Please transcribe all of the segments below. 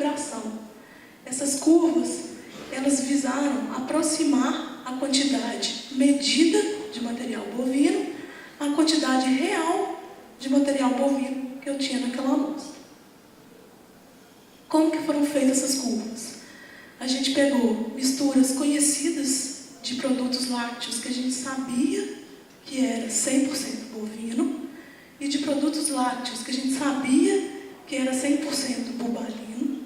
configuração. Essas curvas, elas visaram aproximar a quantidade medida de material bovino à quantidade real de material bovino que eu tinha naquela amostra. Como que foram feitas essas curvas? A gente pegou misturas conhecidas de produtos lácteos que a gente sabia que era 100% bovino e de produtos lácteos que a gente sabia que era 100% bubalino,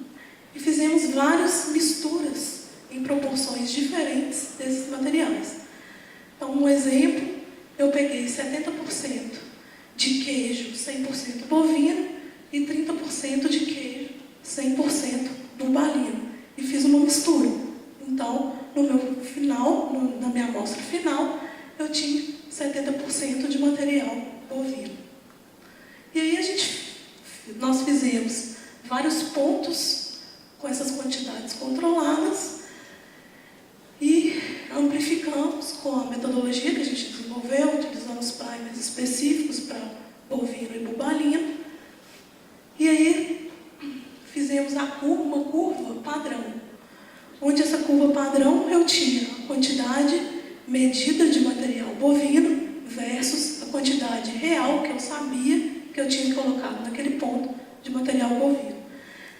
e fizemos várias misturas em proporções diferentes desses materiais. Então, um exemplo, eu peguei 70% de queijo 100% bovino e 30% de queijo 100% bubalino, e fiz uma mistura. Então, no meu final, na minha amostra final, eu tinha 70% de material bovino. E aí nós fizemos vários pontos com essas quantidades controladas e amplificamos com a metodologia que a gente desenvolveu, utilizando os primers específicos para bovino e bubalino. E aí fizemos uma curva padrão, onde essa curva padrão eu tinha a quantidade medida de material bovino versus a quantidade real que eu sabia que eu tinha colocado naquele ponto de material bovino.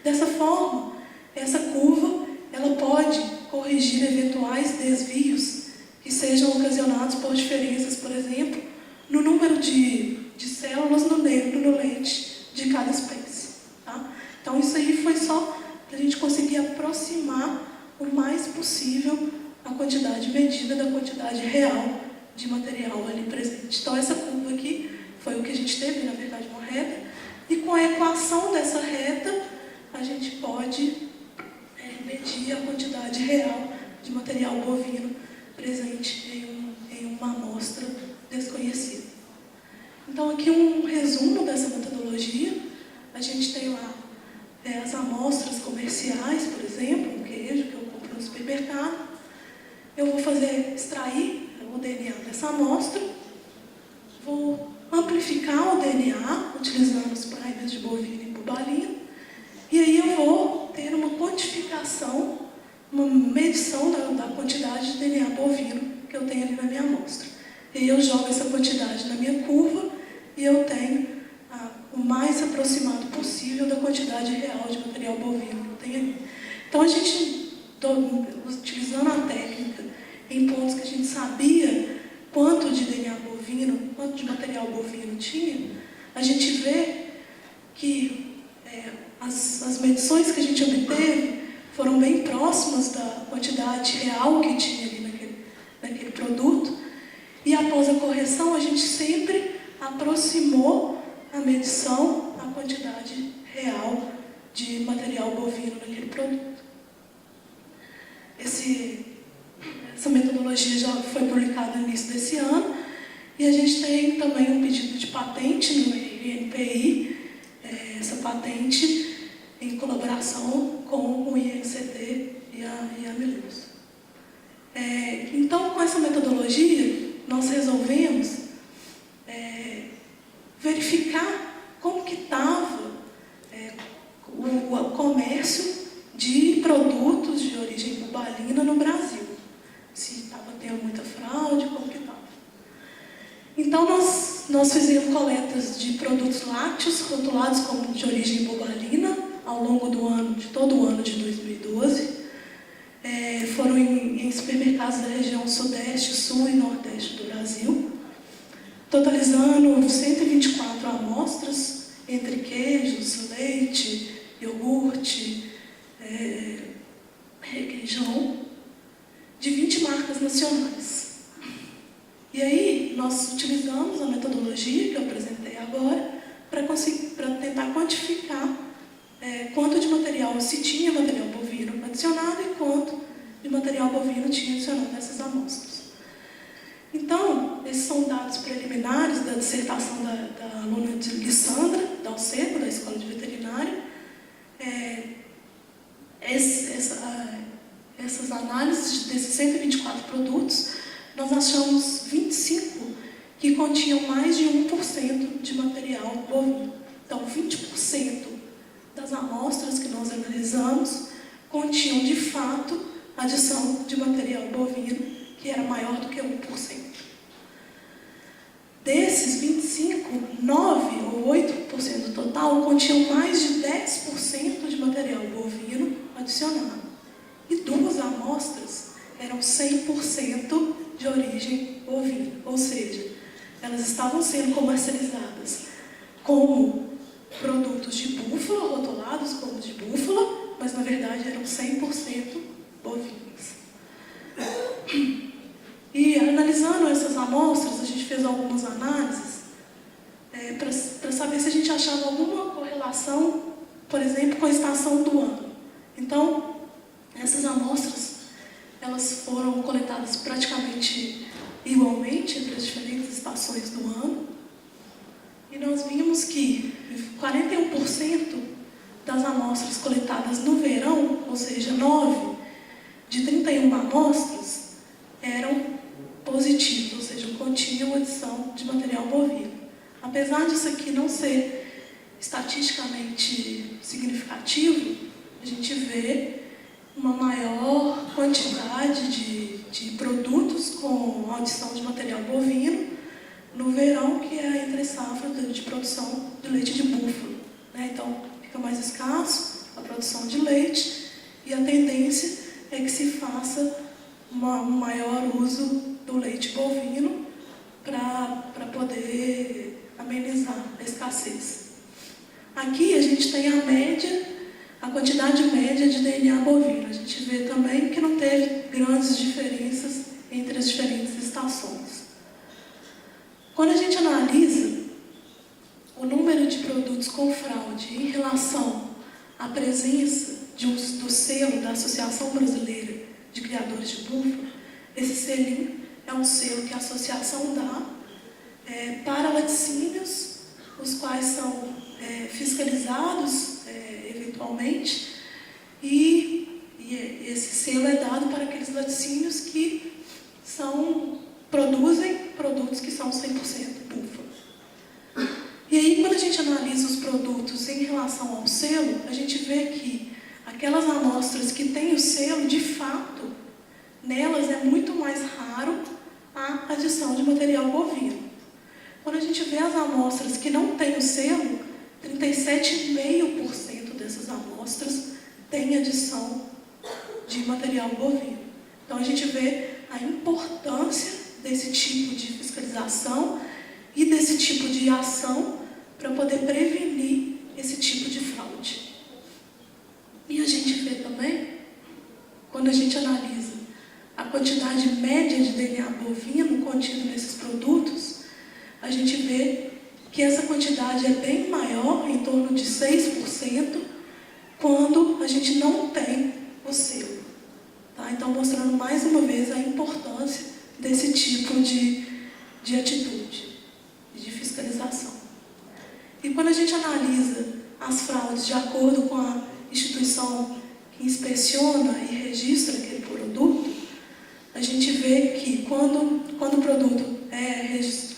Dessa forma, essa curva ela pode corrigir eventuais desvios que sejam ocasionados por diferenças, por exemplo, no número de células no leite de cada espécie. Tá? Então, isso aí foi só para a gente conseguir aproximar o mais possível a quantidade medida da quantidade real de material ali presente. Então, essa curva aqui foi o que a gente teve, na verdade, uma reta, e com a equação dessa reta, a gente pode medir a quantidade real de material bovino presente em uma amostra desconhecida. Então, aqui um resumo dessa metodologia. A gente tem lá as amostras comerciais, por exemplo, um queijo que eu compro no supermercado. Eu vou extrair o DNA dessa amostra, vou amplificar o DNA utilizando os primers de bovino e bubalino, e aí eu vou ter uma quantificação, uma medição da quantidade de DNA bovino que eu tenho ali na minha amostra. E aí eu jogo essa quantidade na minha curva e eu tenho o mais aproximado possível da quantidade real de material bovino que eu tenho ali. Então, a gente, utilizando a técnica em pontos que a gente sabia quanto de DNA bovino, quanto de material bovino tinha, a gente vê que as medições que a gente obteve foram bem próximas da quantidade real que tinha ali naquele produto, e após a correção a gente sempre aproximou a medição à quantidade real de material bovino naquele produto. Essa metodologia já foi publicada no início desse ano, e a gente tem também um pedido de patente no INPI, essa patente em colaboração com o INCT e a Milus. Então, com essa metodologia, nós resolvemos verificar como que estava o comércio de produtos de origem bubalina no Brasil. Se estava tendo muita fraude, como que estava. Então, nós fizemos coletas de produtos lácteos rotulados como de origem bubalina ao longo de todo o ano de 2012. Foram em supermercados da região Sudeste, Sul e Nordeste do Brasil, totalizando 124 amostras entre queijos, leite, iogurte, requeijão, de 20 marcas nacionais. E aí, nós utilizamos a metodologia que eu apresentei agora para tentar quantificar quanto de material, se tinha material bovino adicionado e quanto de material bovino tinha adicionado nessas amostras. Então, esses são dados preliminares da dissertação da aluna de Lissandra Dalcedo, da Escola de Veterinária. Essas análises desses 124 produtos, nós achamos 25 que continham mais de 1% de material bovino. Então, 20% das as amostras que nós analisamos continham, de fato, adição de material bovino, que era maior do que 1%. Desses 25, 9 ou 8% do total continham mais de 10% de material bovino adicionado. E 2 amostras eram 100% de origem bovina, ou seja, elas estavam sendo comercializadas como produtos de búfala, rotulados como de búfala, mas na verdade eram 100% bovinos. E analisando essas amostras, a gente fez algumas análises para saber se a gente achava alguma correlação, por exemplo, com a estação do ano. Então, essas amostras, elas foram coletadas praticamente igualmente entre as diferentes estações do ano. E nós vimos que 41% das amostras coletadas no verão, ou seja, 9 de 31 amostras, eram positivos, ou seja, continham adição de material bovino. Apesar disso aqui não ser estatisticamente significativo, a gente vê uma maior quantidade de produtos com adição de material bovino no verão, que é a entre-safra de produção de leite de búfalo, né? Então, fica mais escasso a produção de leite e a tendência é que se faça um maior uso do leite bovino para poder amenizar a escassez. Aqui a gente tem a média, a quantidade média de DNA bovino. A gente vê também que não teve grandes diferenças entre as diferentes estações. Quando a gente analisa o número de produtos com fraude em relação à presença do selo da Associação Brasileira de Criadores de Búfalo, esse selinho é um selo que a associação dá para laticínios, os quais são fiscalizados eventualmente, e esse selo é dado para aqueles laticínios que produzem produtos que são 100% búfalo. E aí, quando a gente analisa os produtos em relação ao selo, a gente vê que aquelas amostras que têm o selo, de fato, nelas é muito mais raro a adição de material bovino. Quando a gente vê as amostras que não têm o selo, 37,5% dessas amostras têm adição de material bovino. Então, a gente vê a importância desse tipo de fiscalização e desse tipo de ação para poder prevenir esse tipo de fraude. E a gente vê também, quando a gente analisa a quantidade média de DNA bovino contido nesses produtos, a gente vê que essa quantidade é bem maior, em torno de 6%, quando a gente não tem o selo. Tá? Então, mostrando mais uma vez a importância desse tipo de atitude, de fiscalização. E quando a gente analisa as fraudes de acordo com a instituição que inspeciona e registra aquele produto, a gente vê que quando o produto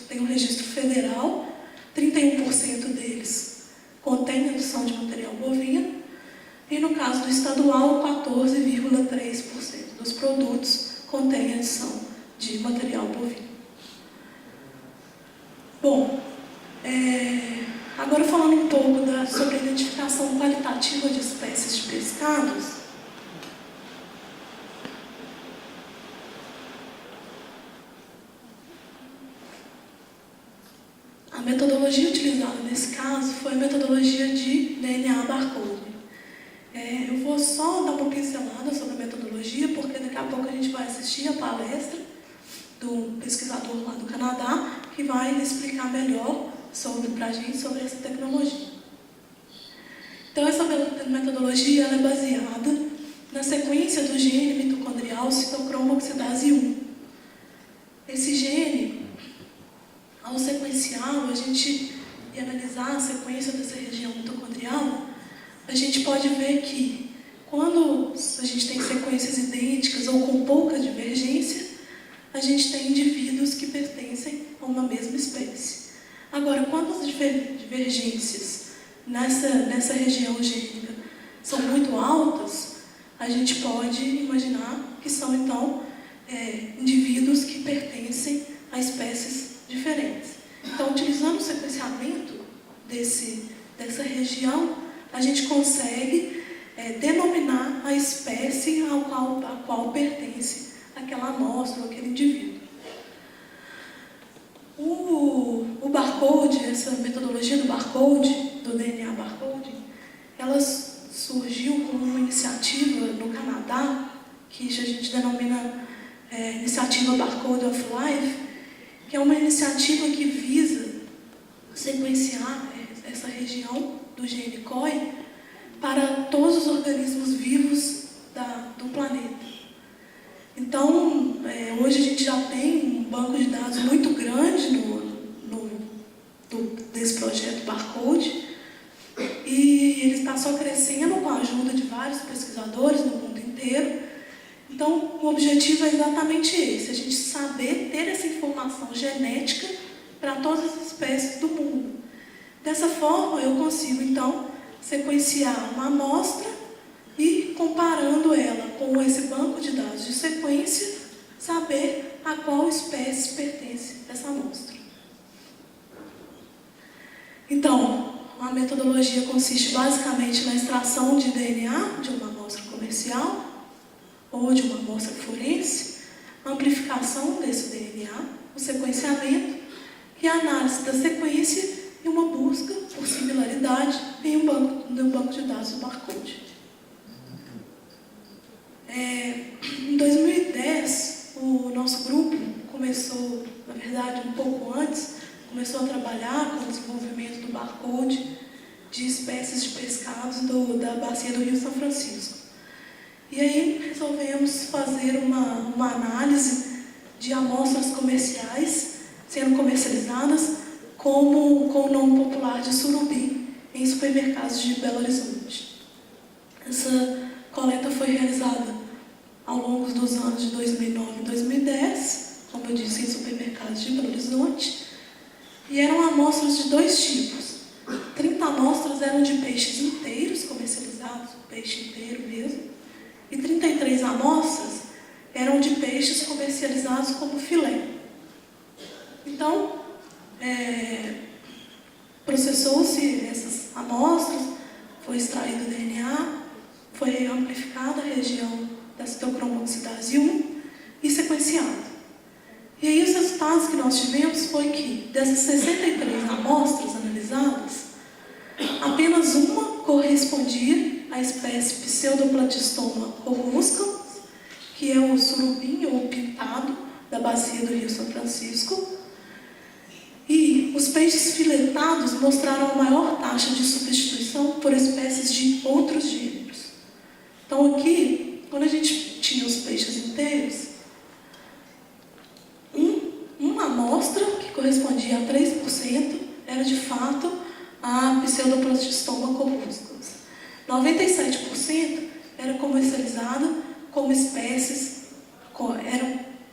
tem um registro federal, 31% deles contém adição de material bovino, e no caso do estadual, 14,3% dos produtos contém adição de material bovino. Bom, agora falando um pouco sobre a identificação qualitativa de espécies de pescados, a metodologia utilizada nesse caso foi a metodologia de DNA barcode. Eu vou só dar uma pincelada sobre a metodologia, porque daqui a pouco a gente vai assistir a palestra do pesquisador lá do Canadá, que vai explicar melhor para a gente sobre essa tecnologia. Então, essa metodologia ela é baseada na sequência do gene mitocondrial citocromo oxidase 1. Esse gene, ao sequenciá-lo, e analisar a sequência dessa região mitocondrial, a gente pode ver que, quando a gente tem sequências idênticas ou com pouca divergência, a gente tem indivíduos que pertencem a uma mesma espécie. Agora, quando as divergências nessa região gênica são muito altas, a gente pode imaginar que são, então, indivíduos que pertencem a espécies diferentes. Então, utilizando o sequenciamento dessa região, a gente consegue denominar a espécie a qual pertence aquela amostra ou aquele indivíduo. O barcode, essa metodologia do barcode, do DNA barcode, ela surgiu como uma iniciativa no Canadá, que a gente denomina Iniciativa Barcode of Life, que é uma iniciativa que visa sequenciar essa região do gene COI para todos os organismos vivos do planeta. Então, hoje a gente já tem um banco de dados muito grande desse projeto Barcode, e ele está só crescendo com a ajuda de vários pesquisadores no mundo inteiro. Então, o objetivo é exatamente esse, a gente saber ter essa informação genética para todas as espécies do mundo. Dessa forma, eu consigo, então, sequenciar uma amostra e, comparando ela com esse banco de dados de sequência, saber a qual espécie pertence essa amostra. Então, a metodologia consiste basicamente na extração de DNA de uma amostra comercial ou de uma amostra forense, a amplificação desse DNA, o sequenciamento e a análise da sequência e uma busca por similaridade no banco de dados do barcode. Em 2010, o nosso grupo começou, na verdade, um pouco antes, começou a trabalhar com o desenvolvimento do barcode de espécies de pescados da bacia do Rio São Francisco. E aí resolvemos fazer uma análise de amostras comerciais sendo comercializadas com o nome popular de surubim em supermercados de Belo Horizonte. Essa coleta foi realizada ao longo dos anos de 2009 e 2010, como eu disse, em supermercados de Belo Horizonte, e eram amostras de dois tipos. 30 amostras eram de peixes inteiros comercializados, peixe inteiro mesmo, e 33 amostras eram de peixes comercializados como filé. Então, processou-se essas amostras, foi extraído o DNA, foi amplificada a região da citocromocidase 1 e sequenciado. E aí os resultados que nós tivemos foi que, dessas 63 amostras analisadas, apenas uma correspondia à espécie Pseudoplatystoma coruscans, que é o surubim ou pintado da bacia do Rio São Francisco, e os peixes filetados mostraram a maior taxa de substituição por espécies de outros gêneros. Então aqui, quando a gente tinha os peixes inteiros, uma amostra, que correspondia a 3%, era de fato a Pseudoplatystoma coruscans. 97% era comercializada como espécies,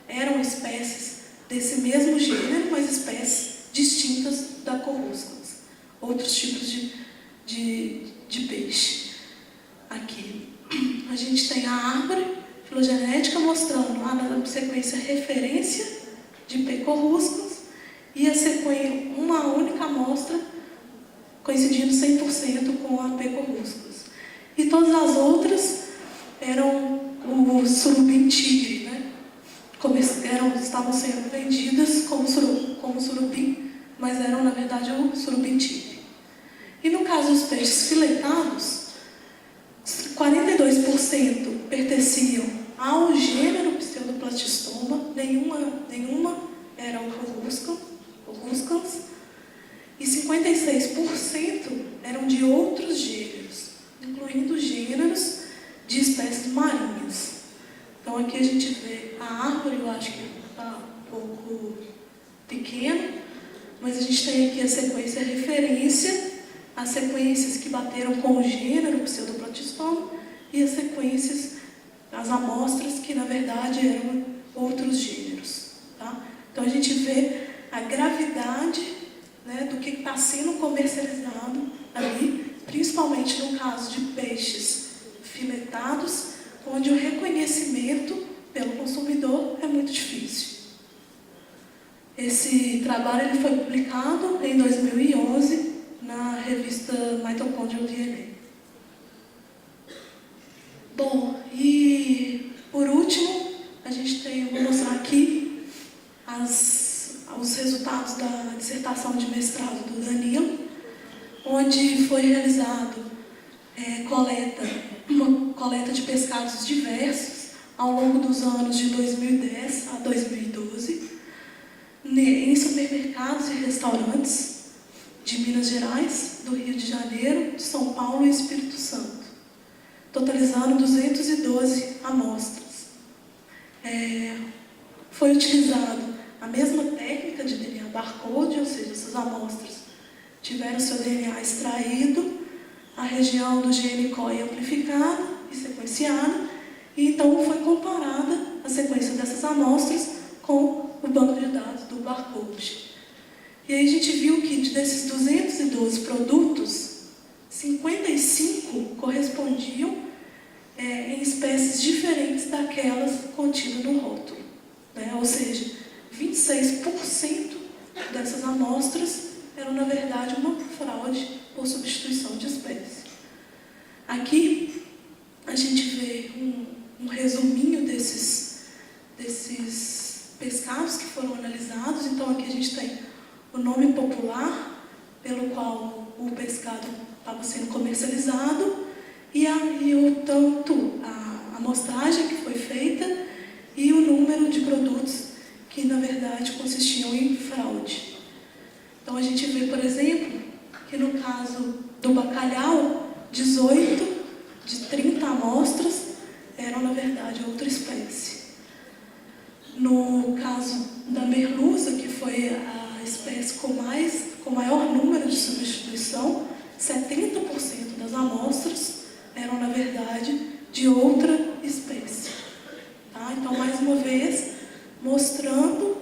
eram espécies desse mesmo gênero, mas espécies distintas da coruscans, outros tipos de peixe. Aqui a gente tem a árvore filogenética mostrando na sequência referência de P. coruscans e a sequência, uma única amostra coincidindo 100% com a P. coruscans. E todas as outras eram o surubim tigre, né? Estavam sendo vendidas como surubim, mas eram, na verdade, o surubim tigre. E no caso dos peixes filetados, 42% pertenciam ao gênero Pseudoplatystoma, nenhuma era o coruscans, e 56% eram de outros gêneros, incluindo gêneros de espécies marinhas. Então aqui a gente vê a árvore, eu acho que está um pouco pequeno, mas a gente tem aqui a sequência referência, as sequências que bateram com o gênero Pseudoplatystoma e as sequências, as amostras que na verdade eram outros gêneros. Tá? Então a gente vê a gravidade, né, do que está sendo comercializado ali principalmente no caso de peixes filetados, onde o reconhecimento pelo consumidor é muito difícil. Esse trabalho ele foi publicado em 2011 na revista Mitochondrial DNA. Bom, e por último, vou mostrar aqui os resultados da dissertação de mestrado do Danilo, onde foi realizado uma coleta de pescados diversos ao longo dos anos de 2010 a 2012, em supermercados e restaurantes de Minas Gerais, do Rio de Janeiro, de São Paulo e Espírito Santo, totalizando 212 amostras. Foi utilizado a mesma técnica de DNA barcode, ou seja, essas amostras tiveram seu DNA extraído, a região do gene COI amplificada e sequenciada, e então foi comparada a sequência dessas amostras com o banco de dados do barcode. E aí a gente viu que desses 212 produtos, 55 correspondiam em espécies diferentes daquelas contidas no rótulo, né? Ou seja, 26% dessas amostras eram, na verdade, uma fraude por substituição de espécie. Aqui a gente vê um resuminho desses pescados que foram analisados. Então aqui a gente tem o nome popular pelo qual o pescado estava sendo comercializado e tanto a amostragem que foi feita e o número de produtos que, na verdade, consistiam em fraude. Então a gente vê, por exemplo, que no caso do bacalhau, 18 de 30 amostras eram, na verdade, outra espécie. No caso da merluza, que foi a espécie com maior número de substituição, 70% das amostras eram, na verdade, de outra espécie. Tá? Então, mais uma vez, mostrando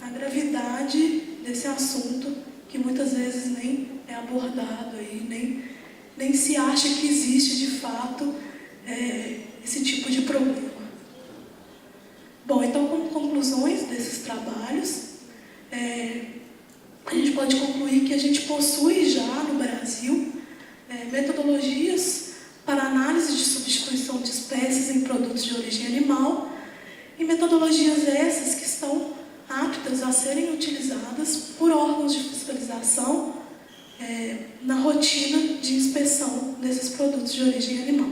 a gravidade desse assunto que muitas vezes nem é abordado, aí, nem se acha que existe de fato esse tipo de problema. Bom, então, como conclusões desses trabalhos, a gente pode concluir que a gente possui já no Brasil metodologias para análise de substituição de espécies em produtos de origem animal, e metodologias essas que estão aptas a serem utilizadas por órgãos de fiscalização na rotina de inspeção desses produtos de origem animal.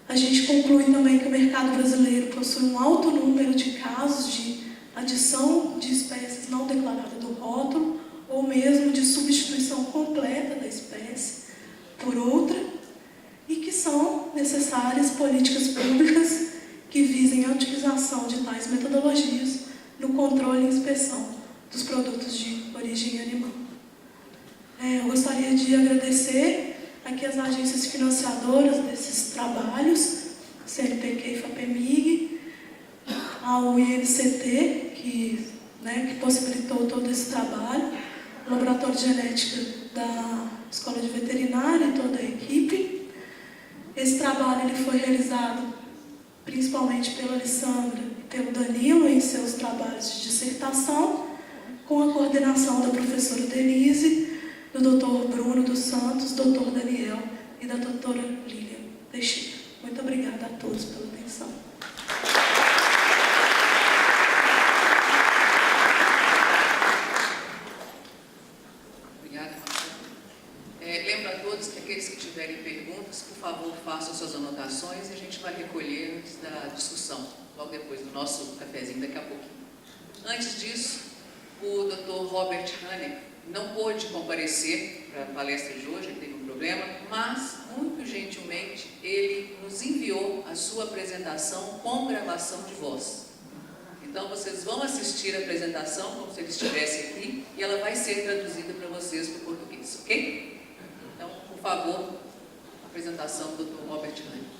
A gente conclui também que o mercado brasileiro possui um alto número de casos de adição de espécies não declaradas do rótulo, ou mesmo de substituição completa da espécie por outra, e que são necessárias políticas públicas que visem a utilização de tais metodologias no controle e inspeção dos produtos de origem animal. Eu gostaria de agradecer aqui as agências financiadoras desses trabalhos, CNPq e FAPEMIG, ao INCT, que possibilitou todo esse trabalho, o Laboratório de Genética da Escola de Veterinária e toda a equipe. Esse trabalho ele foi realizado principalmente pela Alessandra e pelo Danilo em seus trabalhos de dissertação, com a coordenação da professora Denise, do Dr. Bruno dos Santos, Dr. Daniel e da doutora Lilian Teixeira. Muito obrigada a todos pela atenção. Obrigada, Marcelo. Lembro a todos que aqueles que tiverem perguntas, por favor, façam suas anotações e a gente vai recolher antes da discussão, logo depois do nosso cafezinho, daqui a pouquinho. Antes disso, o Dr. Robert Haneck não pôde comparecer para a palestra de hoje, ele teve um problema, mas, muito gentilmente, ele nos enviou a sua apresentação com gravação de voz. Então, vocês vão assistir a apresentação como se ele estivesse aqui e ela vai ser traduzida para vocês para o português, ok? Então, por favor, a apresentação do Dr. Robert Haneck.